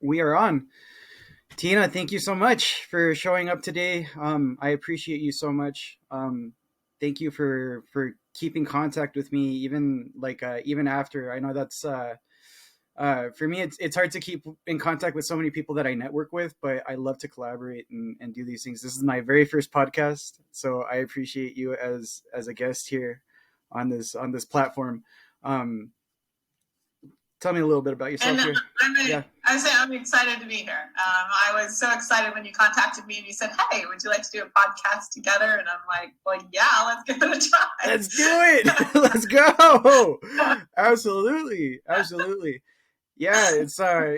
We are on. Tina, thank you so much for showing up today. I appreciate you so much. Thank you for keeping contact with me, even even after. I know that's for me. It's hard to keep in contact with so many people that I network with, but I love to collaborate and do these things. This is my very first podcast, so I appreciate you as a guest here on this platform. Um, Tell me a little bit about yourself And here. Yeah. I'm excited to be here. I was so excited when you contacted me and you said, "Hey, would you like to do a podcast together?" And I'm like, "Well, yeah, let's give it a try." Let's do it. Let's go. Absolutely. Absolutely. Yeah, it's I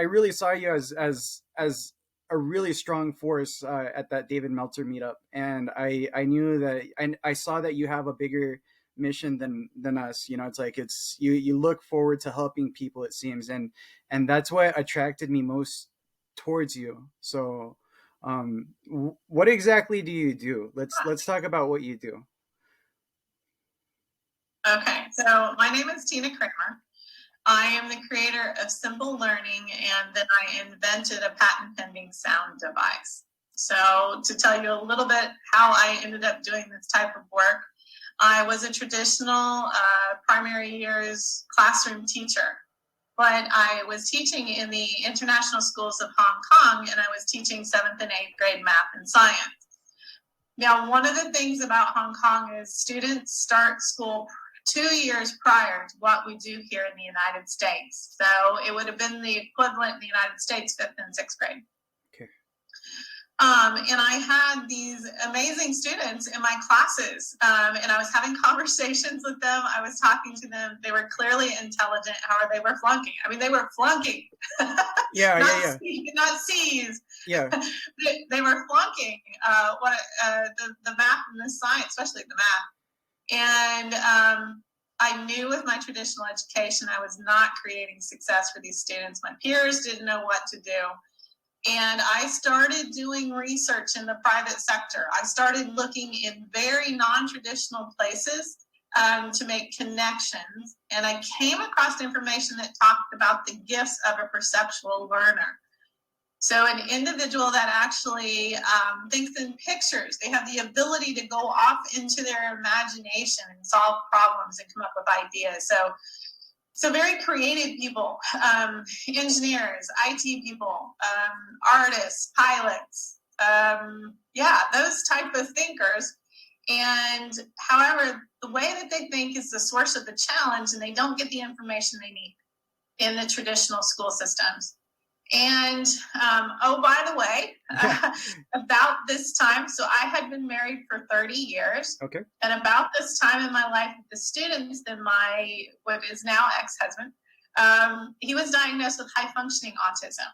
really saw you as a really strong force at that David Meltzer meetup, and I knew that I saw that you have a bigger mission than us. It's like it's you look forward to helping people, it seems, and that's what attracted me most towards you. So what exactly do you do? Let's talk about what you do. Okay, so my name is Tina Kramer. I am the creator of Simple Learning, and then I invented a patent pending sound device. So, to tell you a little bit how I ended up doing this type of work, I was a traditional primary years classroom teacher, but I was teaching in the international schools of Hong Kong, and I was teaching 7th and 8th grade math and science. Now, one of the things about Hong Kong is students start school 2 years prior to what we do here in the United States. So it would have been the equivalent in the United States, 5th and 6th grade. Okay. And I had these amazing students in my classes, and I was having conversations with them. I was talking to them. They were clearly intelligent. However, they were flunking. I mean, they were flunking. Yeah, not yeah, not C's. yeah. They were flunking the math and the science, especially the math. And I knew with my traditional education, I was not creating success for these students. My peers didn't know what to do. And I started doing research in the private sector. I started looking in very non-traditional places to make connections. And I came across information that talked about the gifts of a perceptual learner. So an individual that actually thinks in pictures, they have the ability to go off into their imagination and solve problems and come up with ideas. So very creative people, engineers, IT people, artists, pilots, those type of thinkers. And however, the way that they think is the source of the challenge, and they don't get the information they need in the traditional school systems. And by the way, about this time, so I had been married for 30 years. Okay. And about this time in my life with the students, then what is now ex-husband, he was diagnosed with high functioning autism.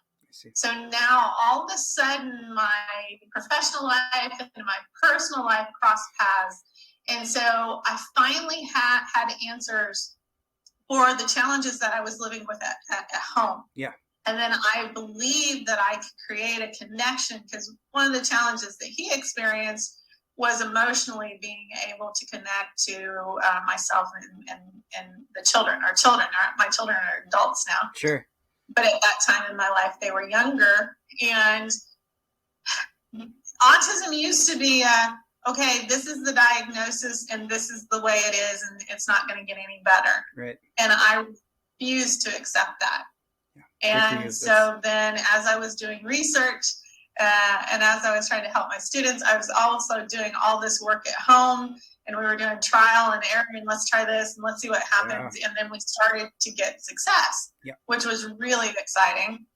So now all of a sudden my professional life and my personal life crossed paths. And so I finally had answers for the challenges that I was living with at home. Yeah. And then I believed that I could create a connection, because one of the challenges that he experienced was emotionally being able to connect to myself and the children. My children are adults now. Sure. But at that time in my life, they were younger. And autism used to be okay, this is the diagnosis and this is the way it is, and it's not going to get any better. Right. And I refused to accept that. And so then as I was doing research and as I was trying to help my students, I was also doing all this work at home, and we were doing trial and error, and let's try this and let's see what happens. Yeah. And then we started to get success, which was really exciting.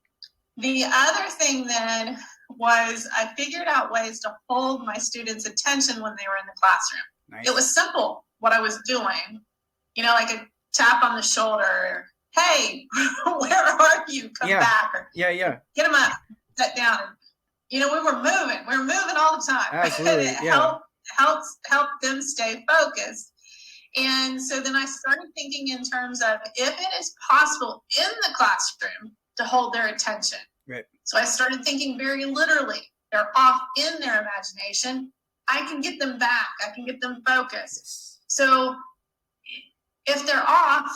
The other thing then was I figured out ways to hold my students' attention when they were in the classroom. Nice. It was simple what I was doing, like a tap on the shoulder, hey, where are you? Come back. Or, get them up, sit down. And, we were moving all the time. Absolutely. And it helped them stay focused. And so then I started thinking in terms of if it is possible in the classroom to hold their attention. Right. So I started thinking very literally. They're off in their imagination. I can get them back. I can get them focused. So if they're off,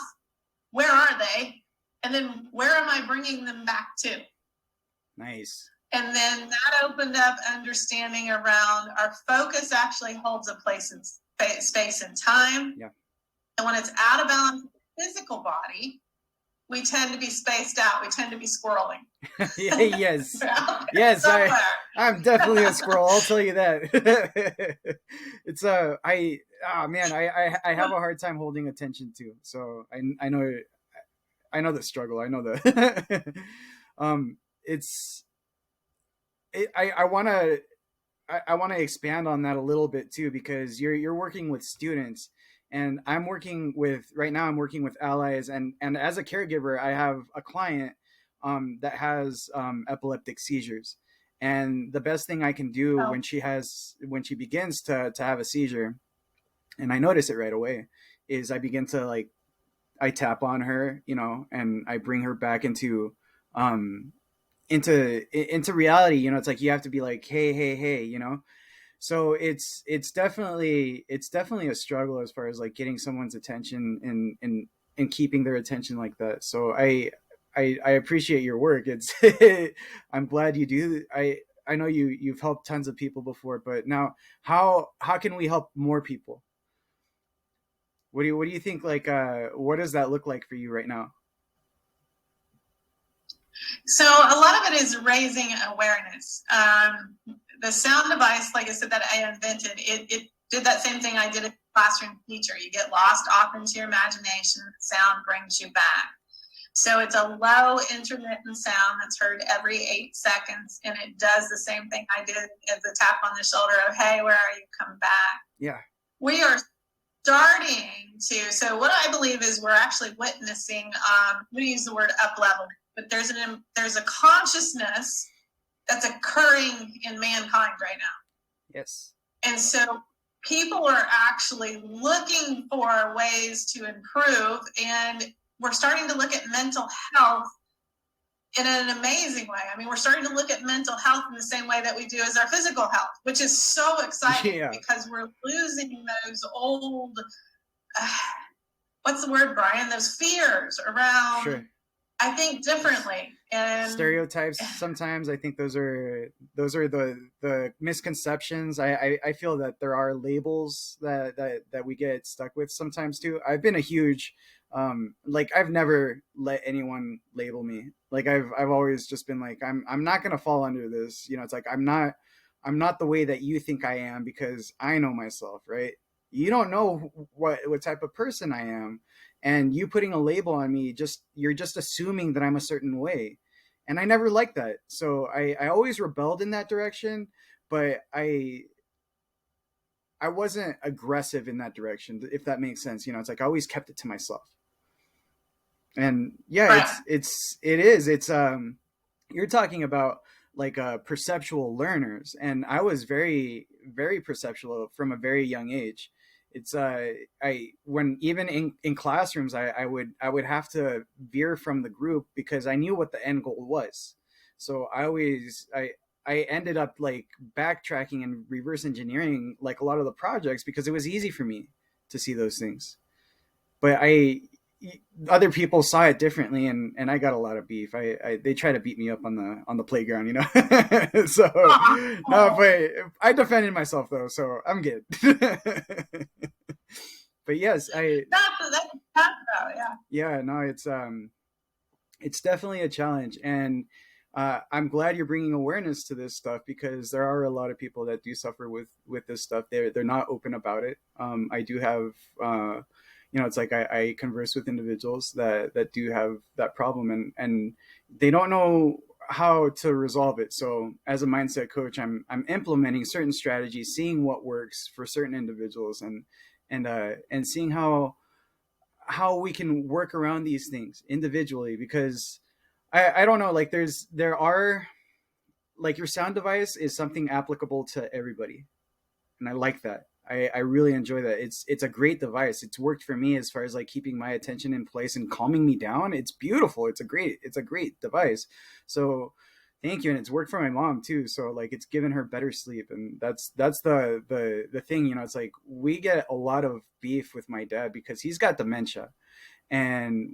where are they? And then where am I bringing them back to? Nice. And then that opened up understanding around our focus actually holds a place in space and time. Yeah. And when it's out of balance with the physical body, we tend to be spaced out. We tend to be squirreling. Yes. Yes, I'm definitely a squirrel. I'll tell you that. It's I have a hard time holding attention too. So I know the struggle. I know the it's I want to I want to expand on that a little bit too, because you're working with students, and I'm working with right now. I'm working with allies, and as a caregiver, I have a client that has epileptic seizures, and the best thing I can do Oh. when she begins to have a seizure, and I notice it right away, is I begin to like I tap on her, you know, and I bring her back um into reality. You know, it's like you have to be like, hey, you know. So it's definitely a struggle as far as like getting someone's attention and keeping their attention like that. So I appreciate your work. It's I'm glad you do. I know you've helped tons of people before, but now how can we help more people? What do you think, like what does that look like for you right now? So a lot of it is raising awareness. The sound device, like I said, that I invented, it did that same thing I did as a classroom teacher. You get lost off into your imagination. Sound brings you back. So it's a low intermittent sound that's heard every 8 seconds, and it does the same thing I did as the tap on the shoulder of, hey, where are you? Come back. Yeah. We are starting to, so what I believe is we're actually witnessing, I'm going to use the word up level, but there's a consciousness that's occurring in mankind right now. Yes. And so people are actually looking for ways to improve, and we're starting to look at mental health in an amazing way. I mean, we're starting to look at mental health in the same way that we do as our physical health, which is so exciting. Yeah. Because we're losing those old, what's the word, Brian? Those fears around, sure. I think differently. And stereotypes sometimes. I think those are the misconceptions. I feel that there are labels that we get stuck with sometimes too. I've been a huge like I've never let anyone label me. Like I've always just been like I'm not gonna fall under this. You know, it's like I'm not the way that you think I am, because I know myself, right? You don't know what type of person I am, and you putting a label on me, you're just assuming that I'm a certain way. And I never liked that. So I always rebelled in that direction, but I wasn't aggressive in that direction, if that makes sense. You know, it's like I always kept it to myself. And yeah, right. It's you're talking about like perceptual learners, and I was very, very perceptual from a very young age. It's I when even in classrooms, I would have to veer from the group because I knew what the end goal was. So I ended up like backtracking and reverse engineering like a lot of the projects because it was easy for me to see those things. But other people saw it differently, and I got a lot of beef. They try to beat me up on the playground, you know. So no, but I defended myself though, so I'm good. But yes, that's about, yeah. Yeah, no, it's definitely a challenge, and I'm glad you're bringing awareness to this stuff, because there are a lot of people that do suffer with this stuff. They're not open about it. I do have you know, it's like I converse with individuals that do have that problem, and they don't know how to resolve it. So as a mindset coach, I'm implementing certain strategies, seeing what works for certain individuals, and seeing how we can work around these things individually, because I don't know, like there are like your sound device is something applicable to everybody, and I like that. I really enjoy that. It's a great device. It's worked for me as far as like keeping my attention in place and calming me down. It's beautiful. It's a great device. So thank you. And it's worked for my mom too. So like it's given her better sleep. And that's the thing, you know, it's like we get a lot of beef with my dad because he's got dementia, and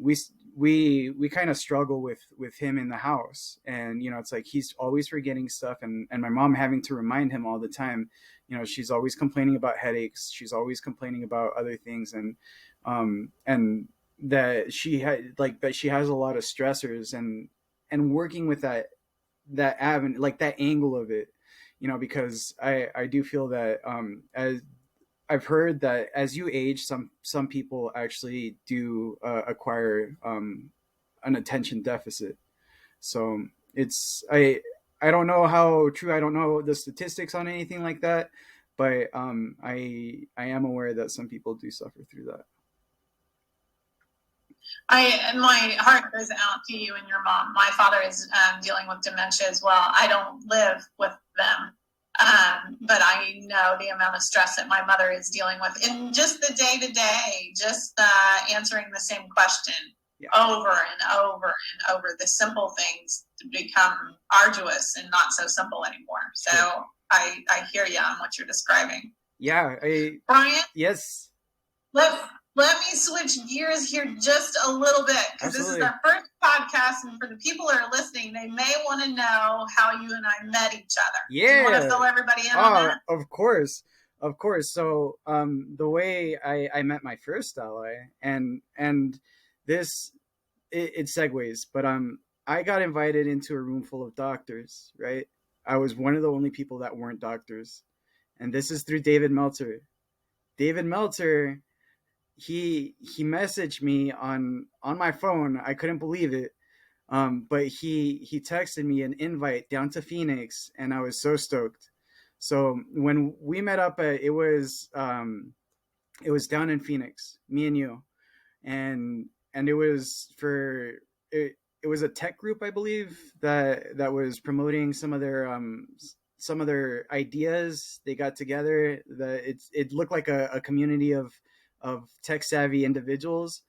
we kind of struggle with him in the house, and it's like he's always forgetting stuff, and my mom having to remind him all the time. She's always complaining about headaches, she's always complaining about other things, and that she had like that she has a lot of stressors, and working with that avenue, like that angle of it, because I do feel that as I've heard that as you age, some people actually do acquire an attention deficit. So it's I don't know how true, I don't know the statistics on anything like that, but I am aware that some people do suffer through that. My heart goes out to you and your mom. My father is dealing with dementia as well. I don't live with them, but I know the amount of stress that my mother is dealing with in just the day to day, just answering the same question over and over and over. The simple things become arduous and not so simple anymore. So sure. I hear you on what you're describing. Yeah, Brian. Yes. Let me switch gears here just a little bit, because this is our first podcast, and for the people that are listening, they may want to know how you and I met each other. Yeah. Do you want to fill everybody in on that? Of course. So the way I met my first ally, and this it segues, but I got invited into a room full of doctors, right? I was one of the only people that weren't doctors, and this is through David Meltzer. David Meltzer, he messaged me on my phone. I couldn't believe it, but he texted me an invite down to Phoenix, and I was so stoked. So when we met up, it was down in Phoenix, me and you, and it was for it. It was a tech group, I believe, that was promoting some of their ideas. They got together. It looked like a community of tech savvy individuals.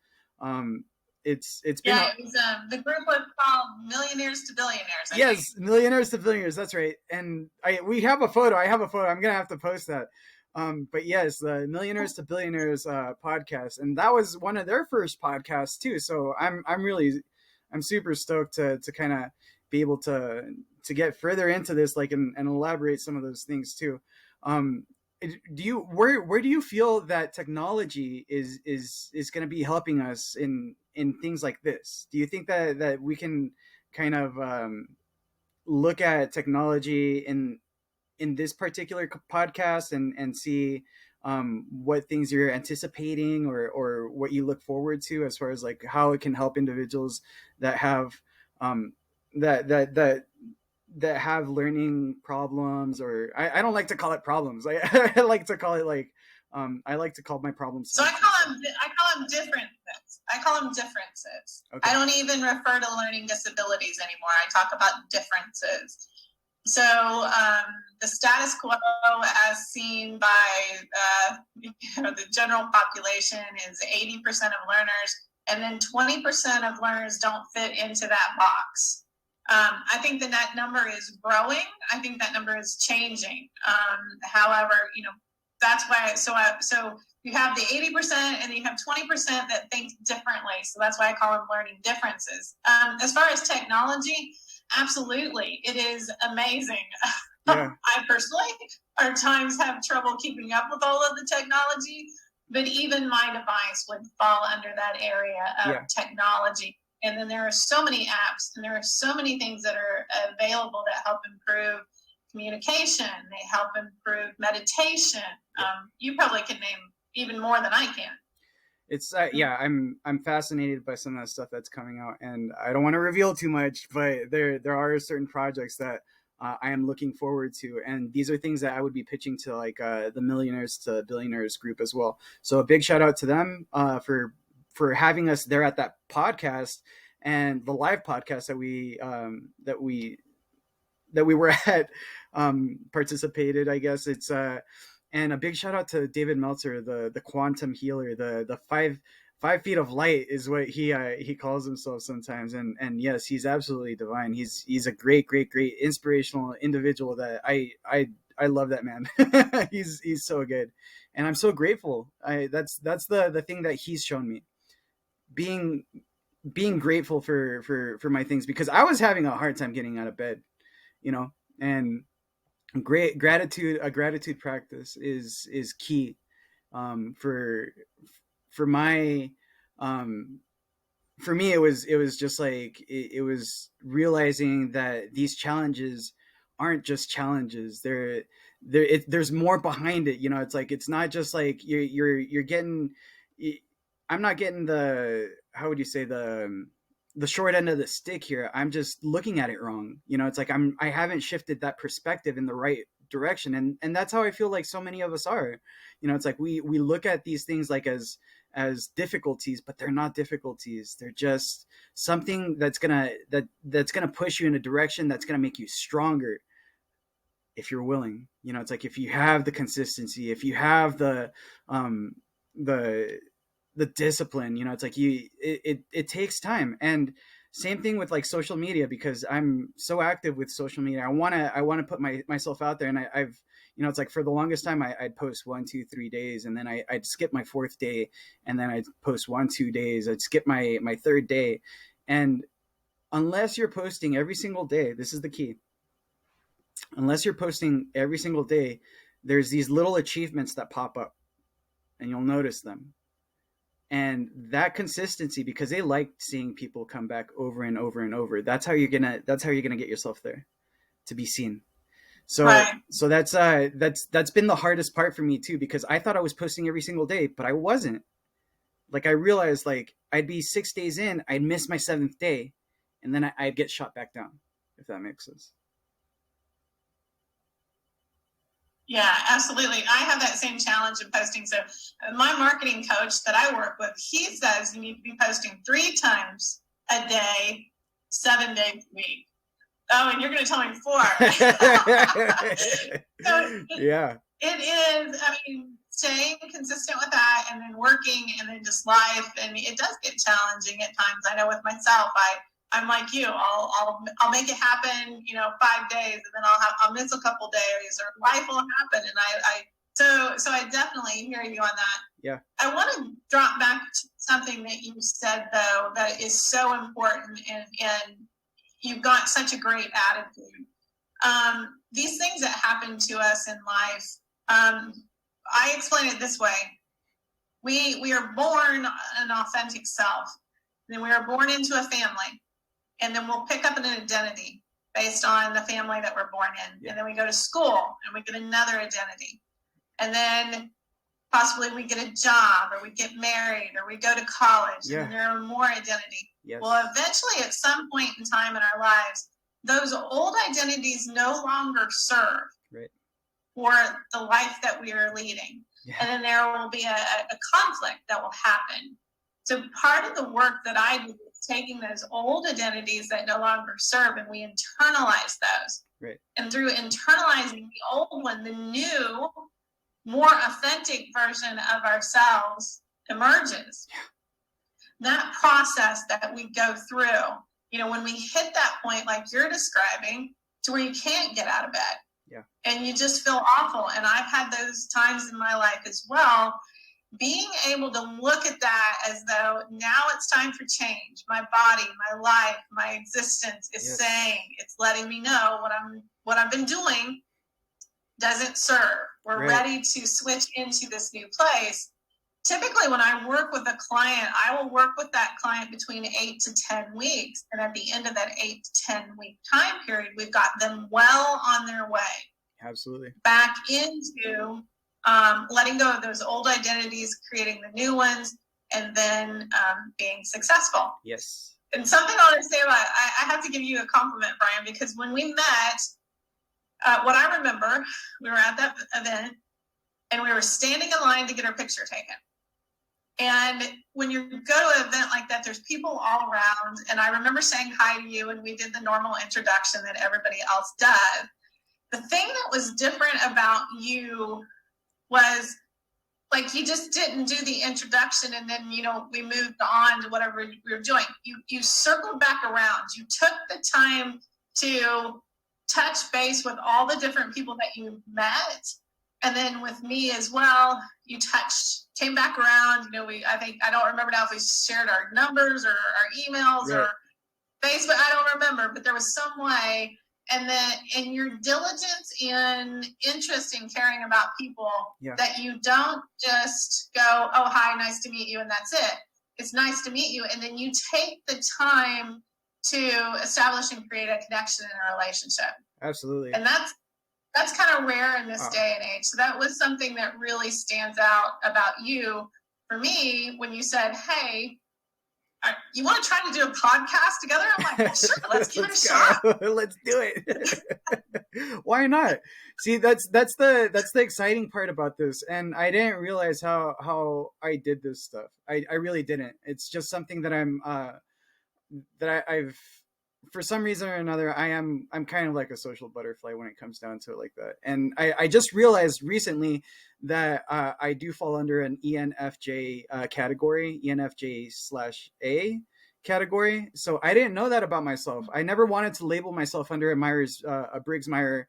It's been it was the group was called Millionaires to Billionaires. I think. Millionaires to Billionaires. That's right. And we have a photo. I have a photo. I'm gonna have to post that. But yes, the Millionaires to Billionaires podcast, and that was one of their first podcasts too. So I'm super stoked to kind of be able to get further into this, like, and elaborate some of those things too. Where do you feel that technology is going to be helping us in things like this? Do you think that we can kind of look at technology in this particular podcast and see what things you're anticipating or what you look forward to, as far as like how it can help individuals that have that have learning problems, or I don't like to call it problems. I like to call it like I like to call my problems. So I call them differences. I call them differences. Okay. I don't even refer to learning disabilities anymore. I talk about differences. So the status quo, as seen by the general population, is 80% of learners, and then 20% of learners don't fit into that box. I think that number is growing. I think that number is changing. However, that's why. So you have the 80%, and you have 20% that think differently. So that's why I call them learning differences. As far as technology, absolutely, it is amazing. Yeah. I personally, at times, have trouble keeping up with all of the technology, but even my device would fall under that area of technology. And then there are so many apps, and there are so many things that are available that help improve communication. They help improve meditation. You probably can name even more than I can. It's I'm fascinated by some of the stuff that's coming out, and I don't want to reveal too much, but there are certain projects that I am looking forward to, and these are things that I would be pitching to like the Millionaires to Billionaires group as well. So a big shout out to them for having us there at that podcast and the live podcast that we were at, participated, I guess. It's and a big shout out to David Meltzer, the quantum healer, the 5 feet of light is what he calls himself sometimes. And yes, he's absolutely divine. He's a great inspirational individual that I love that man. he's so good, and I'm so grateful. That's the thing that he's shown me. Being being grateful for my things, because I was having a hard time getting out of bed, you know, and great gratitude a gratitude practice is key, for my um for me. It was just like it was realizing that these challenges aren't just challenges. There's more behind it, you know. It's like, it's not just like you're getting, I'm not getting the, how would you say, the short end of the stick here. I'm just looking at it wrong, you know. It's like I haven't shifted that perspective in the right direction, and that's how I feel like so many of us are. You know, it's like we look at these things like as difficulties, but they're not difficulties. They're just something that's gonna push you in a direction that's gonna make you stronger, if you're willing. You know, it's like, if you have the consistency, if you have um the the discipline, you know. It's like, it takes time. And same thing with like social media, because I'm so active with social media. I want to put myself out there, and I've, you know, it's like, for the longest time I'd post 1, 2, 3 days, and then I'd skip my fourth day, and then I'd post 1, 2 days, I'd skip my third day. And unless you're posting every single day, this is the key. Unless you're posting every single day, there's these little achievements that pop up, and you'll notice them. And that consistency, because they like seeing people come back over and over and over, that's how you're gonna get yourself there, to be seen. So Right. so that's been the hardest part for me too, because I thought I was posting every single day, but I wasn't. Like, I realized, like, I'd be 6 days in, I'd miss my seventh day, and then I'd get shot back down, if that makes sense. Yeah, absolutely. I have that same challenge in posting. So my marketing coach that I work with, he says you need to be posting 3 times a day, 7 days a week. Oh, and you're going to tell me 4. So Yeah. it is, I mean, staying consistent with that, and then working, and then just life. And it does get challenging at times. I know with myself, I'm like you. I'll make it happen, 5 days, and then I'll miss a couple days, or life will happen. And so I definitely hear you on that. Yeah. I want to drop back to something that you said, though, that is so important, and you've got such a great attitude. These things that happen to us in life, I explain it this way. We are born an authentic self, and then we are born into a family, and then we'll pick up an identity based on the family that we're born in. Yeah. And then we go to school, and we get another identity. And then possibly we get a job, or we get married, or we go to college, yeah. And then there are more identity. Yes. Well, eventually, at some point in time in our lives, those old identities no longer serve, right, for the life that we are leading. Yeah. And then there will be a conflict that will happen. So part of the work that I do is taking those old identities that no longer serve, and we internalize those. Right. And through internalizing the old one, the new, more authentic version of ourselves emerges. Yeah. That process that we go through, when we hit that point, like you're describing, to where you can't get out of bed. Yeah. And you just feel awful. And I've had those times in my life as well. Being able to look at that as though now it's time for change. My body, my life, my existence is, yes, saying, it's letting me know what I've been doing doesn't serve. We're right, ready to switch into this new place. Typically, when I work with a client, I will work with that client between 8 to 10 weeks. And at the end of that 8 to 10 week time period, we've got them well on their way. Absolutely. Back into letting go of those old identities, creating the new ones, and then being successful. Yes. And something I want to say about it, I have to give you a compliment, Brian, because when we met, what I remember, we were at that event, and we were standing in line to get our picture taken. And when you go to an event like that, there's people all around. And I remember saying hi to you, and we did the normal introduction that everybody else does. The thing that was different about you was, like, you just didn't do the introduction and then, we moved on to whatever we were doing. You circled back around. You took the time to touch base with all the different people that you met, And then with me as well, you came back around. I don't remember now if we shared our numbers or our emails or Facebook. I don't remember, but there was some way. And then in your diligence and interest in caring about people, that you don't just go, oh, hi, nice to meet you, and that's it. It's nice to meet you. And then you take the time to establish and create a connection in a relationship. Absolutely. And that's kind of rare in this day and age. So that was something that really stands out about you. For me, when you said, hey, you want to try to do a podcast together? I'm like, well, sure, let's give it a shot. Let's do it. Why not? See, that's the exciting part about this. And I didn't realize how I did this stuff. I really didn't. It's just something that I've for some reason or another, I'm kind of like a social butterfly when it comes down to it like that. And I just realized recently that I do fall under an ENFJ category, ENFJ/A category. So I didn't know that about myself. I never wanted to label myself under a Briggs-Meyer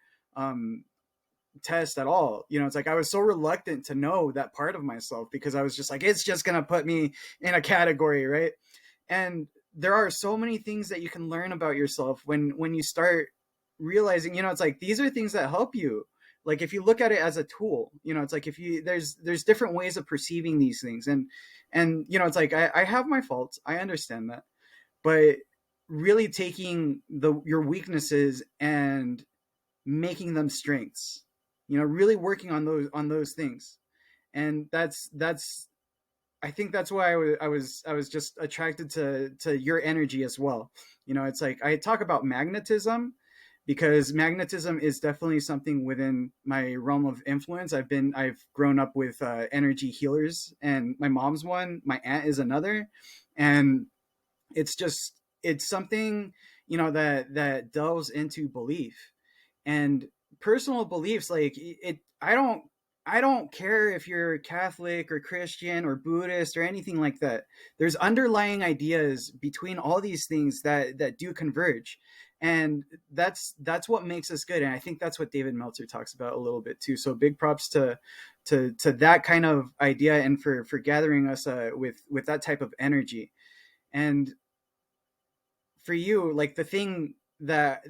test at all. It's like I was so reluctant to know that part of myself because I was just like, it's just gonna put me in a category, right? And there are so many things that you can learn about yourself when you start realizing, it's like these are things that help you. Like if you look at it as a tool, it's like there's different ways of perceiving these things, and it's like I have my faults, I understand that, but really taking your weaknesses and making them strengths, really working on those things, and that's I think that's why I was just attracted to your energy as well. It's like I talk about magnetism because magnetism is definitely something within my realm of influence. I've grown up with energy healers, and my mom's one, my aunt is another, and it's something that delves into belief and personal beliefs. Like I don't care if you're Catholic or Christian or Buddhist or anything like that. There's underlying ideas between all these things that do converge. And that's what makes us good. And I think that's what David Meltzer talks about a little bit too. So big props to that kind of idea and for gathering us with that type of energy. And for you, like the thing that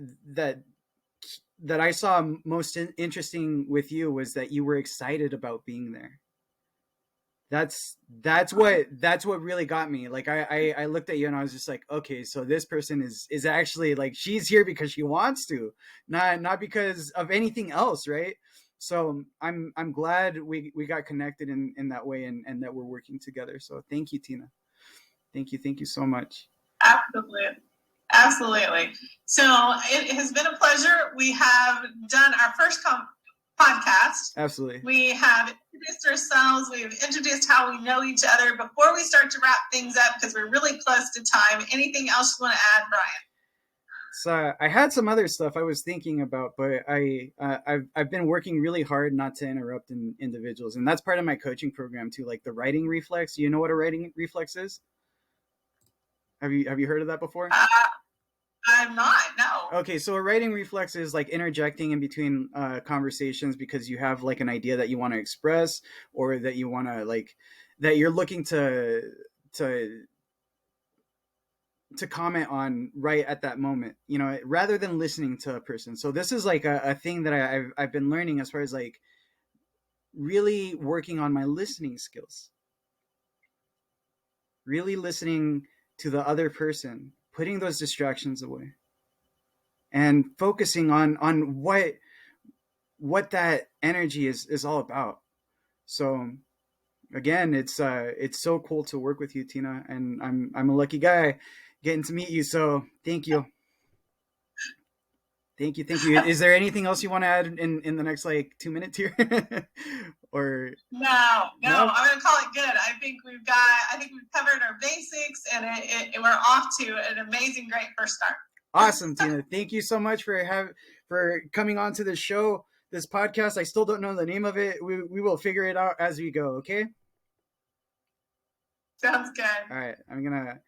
I saw most interesting with you was that you were excited about being there. That's what really got me. Like I looked at you and I was just like, okay, so this person is actually like, she's here because she wants to, not because of anything else, right? So I'm glad we got connected in that way, and that we're working together. So thank you, Tina. Thank you so much. Absolutely. So it has been a pleasure. We have done our first podcast. Absolutely. We have introduced ourselves. We've introduced how we know each other. Before we start to wrap things up, because we're really close to time, anything else you want to add, Brian? So I had some other stuff I was thinking about, but I've been working really hard not to interrupt individuals, and that's part of my coaching program too. Like the writing reflex. You know what a writing reflex is? Have you heard of that before? I'm not. No. Okay, so a writing reflex is like interjecting in between conversations because you have like an idea that you want to express, or that you want to that you're looking to comment on right at that moment, rather than listening to a person. So this is like a thing that I've been learning as far as like really working on my listening skills, really listening to the other person, putting those distractions away, and focusing on what that energy is all about. So again, it's so cool to work with you, Tina, and I'm a lucky guy getting to meet you. So thank you. Is there anything else you want to add in the next like 2 minutes here? Or no, I'm going to call it good. I think we've covered our basics, and we're off to an amazing, great first start. Awesome, Tina. Thank you so much for coming on to the show, this podcast. I still don't know the name of it. We will figure it out as we go. Okay. Sounds good. All right. I'm gonna